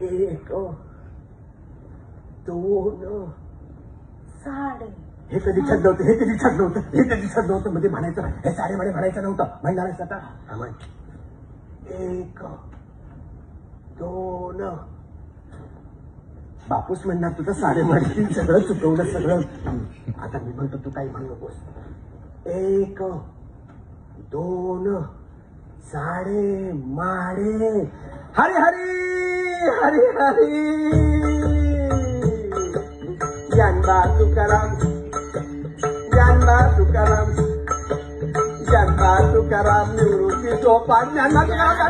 एक दोन साडे. हे कधी छंद होतं, हे कधी छंद होतं, हे कधी छंद होतं. म्हणजे म्हणायचं हे साडेमध्ये म्हणायचं नव्हतं. म्हणणारच आता. एक दोन. बापूस म्हणणार तुझं साडेमाडे सगळं चुकवलं सगळं. आता मी म्हणतो तू काही म्हणू नकोस. एक दोन साडे माडे. हरी हरी हरी हरी. ज्ञानबा तुकाराम, ज्ञानबा तुकाराम, ज्ञानबा तुकाराम निवृत्ती सोपान. ज्ञानबा तुकाराम.